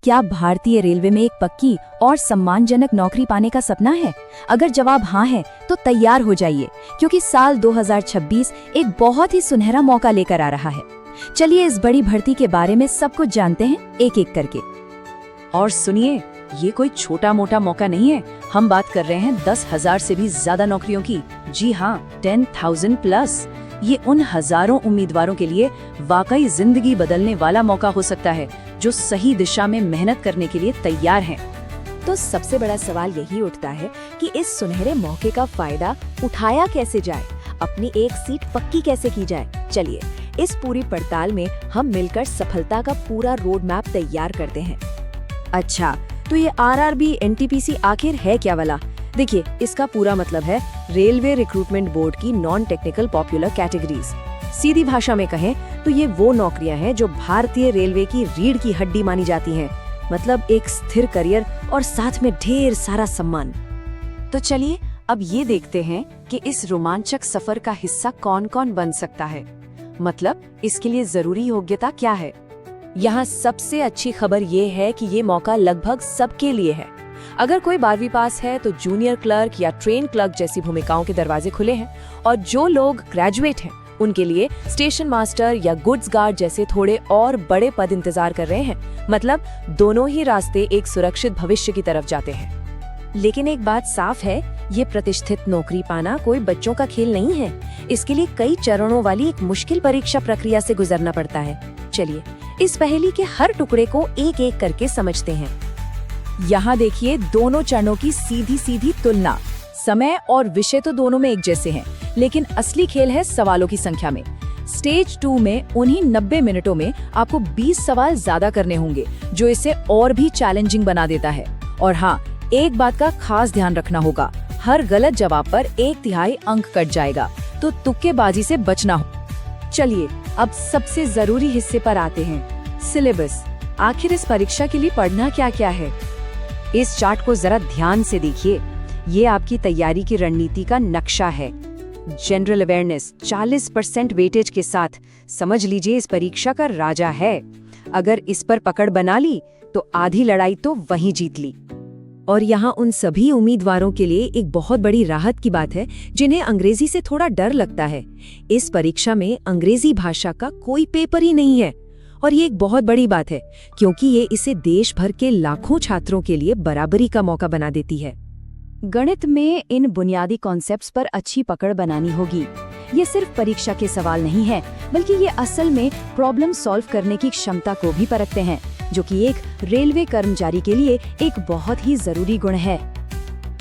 क्या भारतीय रेलवे में एक पक्की और सम्मानजनक नौकरी पाने का सपना है? अगर जवाब हाँ है तो तैयार हो जाइए, क्योंकि साल 2026 एक बहुत ही सुनहरा मौका लेकर आ रहा है। चलिए इस बड़ी भर्ती के बारे में सब कुछ जानते हैं एक एक करके। और सुनिए, ये कोई छोटा मोटा मौका नहीं है। हम बात कर रहे हैं 10,000 से भी ज्यादा नौकरियों की। जी हाँ, 10,000 प्लस। ये उन हजारों उम्मीदवारों के लिए वाकई जिंदगी बदलने वाला मौका हो सकता है, जो सही दिशा में मेहनत करने के लिए तैयार हैं। तो सबसे बड़ा सवाल यही उठता है कि इस सुनहरे मौके का फायदा उठाया कैसे जाए, अपनी एक सीट पक्की कैसे की जाए। चलिए इस पूरी पड़ताल में हम मिलकर सफलता का पूरा रोड मैप तैयार करते हैं। अच्छा, तो ये आरआरबी एनटीपीसी आखिर है क्या वाला? देखिए, इसका पूरा मतलब है रेलवे रिक्रूटमेंट बोर्ड की नॉन टेक्निकल पॉपुलर कैटेगरीज। सीधी भाषा में कहें तो ये वो नौकरियां हैं जो भारतीय रेलवे की रीढ़ की हड्डी मानी जाती हैं। मतलब एक स्थिर करियर और साथ में ढेर सारा सम्मान। तो चलिए अब ये देखते हैं कि इस रोमांचक सफर का हिस्सा कौन कौन बन सकता है। मतलब इसके लिए जरूरी योग्यता क्या है। यहाँ सबसे अच्छी खबर ये है कि ये मौका लगभग सबके लिए है। अगर कोई 12वीं पास है तो जूनियर क्लर्क या ट्रेन क्लर्क जैसी भूमिकाओं के दरवाजे खुले हैं, और जो लोग ग्रेजुएट हैं उनके लिए स्टेशन मास्टर या गुड्स गार्ड जैसे थोड़े और बड़े पद इंतजार कर रहे हैं। मतलब दोनों ही रास्ते एक सुरक्षित भविष्य की तरफ जाते हैं। लेकिन एक बात साफ है, ये प्रतिष्ठित नौकरी पाना कोई बच्चों का खेल नहीं है। इसके लिए कई चरणों वाली एक मुश्किल परीक्षा प्रक्रिया से गुजरना पड़ता है। चलिए इस पहेली के हर टुकड़े को एक एक करके समझते हैं। यहाँ देखिए दोनों चरणों की सीधी सीधी तुलना। समय और विषय तो दोनों में एक जैसे हैं, लेकिन असली खेल है सवालों की संख्या में। स्टेज 2 में उन्हीं 90 मिनटों में आपको 20 सवाल ज्यादा करने होंगे, जो इसे और भी चैलेंजिंग बना देता है। और हाँ, एक बात का खास ध्यान रखना होगा, हर गलत जवाब पर 1/3 अंक कट जाएगा, तो तुक्केबाजी से बचना हो। चलिए अब सबसे जरूरी हिस्से पर आते हैं, सिलेबस। आखिर इस परीक्षा के लिए पढ़ना क्या क्या है? इस चार्ट को जरा ध्यान से देखिए। ये आपकी तैयारी की रणनीति का नक्शा है। जनरल अवेयरनेस 40% वेटेज के साथ समझ लीजिए इस परीक्षा का राजा है। अगर इस पर पकड़ बना ली तो आधी लड़ाई तो वहीं जीत ली। और यहाँ उन सभी उम्मीदवारों के लिए एक बहुत बड़ी राहत की बात है जिन्हें अंग्रेजी से थोड़ा डर लगता है। इस परीक्षा में अंग्रेजी भाषा का कोई पेपर ही नहीं है। और ये एक बहुत बड़ी बात है, क्योंकि ये इसे देश भर के लाखों छात्रों के लिए बराबरी का मौका बना देती है। गणित में इन बुनियादी कॉन्सेप्ट्स पर अच्छी पकड़ बनानी होगी। ये सिर्फ परीक्षा के सवाल नहीं है, बल्कि ये असल में प्रॉब्लम सॉल्व करने की क्षमता को भी परखते हैं, जो कि एक रेलवे कर्मचारी के लिए एक बहुत ही जरूरी गुण है।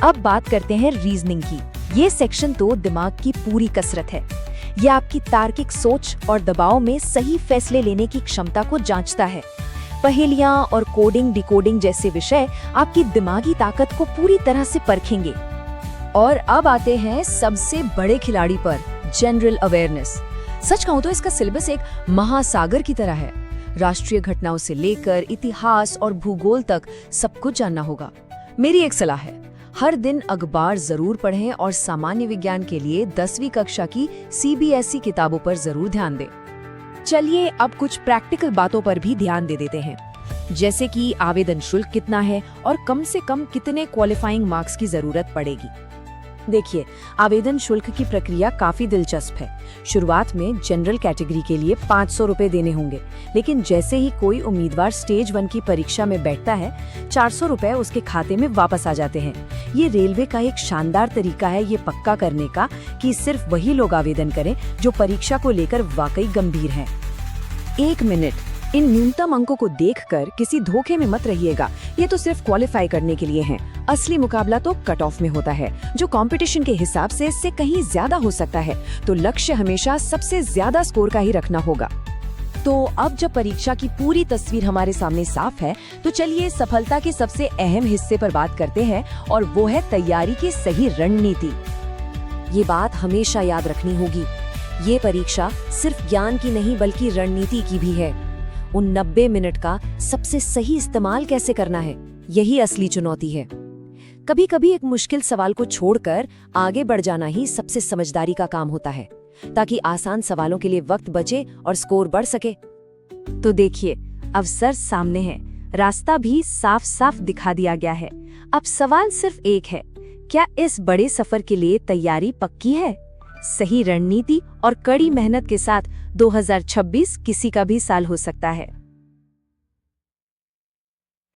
अब बात करते हैं रीजनिंग की। ये सेक्शन तो दिमाग की पूरी कसरत है। यह आपकी तार्किक सोच और दबाव में सही फैसले लेने की क्षमता को जांचता है। पहेलियां और कोडिंग डिकोडिंग जैसे विषय आपकी दिमागी ताकत को पूरी तरह से परखेंगे। और अब आते हैं सबसे बड़े खिलाड़ी पर, जनरल अवेयरनेस। सच कहूं तो इसका सिलेबस एक महासागर की तरह है। राष्ट्रीय घटनाओं से लेकर इतिहास और भूगोल तक सब कुछ जानना होगा। मेरी एक सलाह है, हर दिन अखबार जरूर पढ़ें और सामान्य विज्ञान के लिए 10वीं कक्षा की CBSE किताबों पर जरूर ध्यान दें। चलिए अब कुछ प्रैक्टिकल बातों पर भी ध्यान दे देते हैं, जैसे कि आवेदन शुल्क कितना है और कम से कम कितने क्वालिफाइंग मार्क्स की जरूरत पड़ेगी। देखिए, आवेदन शुल्क की प्रक्रिया काफी दिलचस्प है। शुरुआत में जनरल कैटेगरी के लिए 500 रुपए देने होंगे, लेकिन जैसे ही कोई उम्मीदवार स्टेज 1 की परीक्षा में बैठता है, 400 रुपए उसके खाते में वापस आ जाते हैं। ये रेलवे का एक शानदार तरीका है ये पक्का करने का कि सिर्फ वही लोग आवेदन करें जो परीक्षा को लेकर वाकई गंभीर हैं। 1 मिनट, इन न्यूनतम अंकों को देखकर किसी धोखे में मत रहिएगा। ये तो सिर्फ क्वालिफाई करने के लिए हैं। असली मुकाबला तो कट ऑफ में होता है, जो कंपटीशन के हिसाब से इससे कहीं ज्यादा हो सकता है। तो लक्ष्य हमेशा सबसे ज्यादा स्कोर का ही रखना होगा। तो अब जब परीक्षा की पूरी तस्वीर हमारे सामने साफ है, तो चलिए सफलता के सबसे अहम हिस्से पर बात करते हैं, और वो है तैयारी की सही रणनीति। ये बात हमेशा याद रखनी होगी, ये परीक्षा सिर्फ ज्ञान की नहीं बल्कि रणनीति की भी है। उन 90 मिनट का सबसे सही इस्तेमाल कैसे करना है, यही असली चुनौती है। कभी कभी एक मुश्किल सवाल को छोड़कर आगे बढ़ जाना ही सबसे समझदारी का काम होता है, ताकि आसान सवालों के लिए वक्त बचे और स्कोर बढ़ सके। तो देखिए, अवसर सामने है। रास्ता भी साफ साफ दिखा दिया गया है। अब सवाल सिर्फ एक है, क्या इस बड़े सफर के लिए तैयारी पक्की है? सही रणनीति और कड़ी मेहनत के साथ 2026 किसी का भी साल हो सकता है।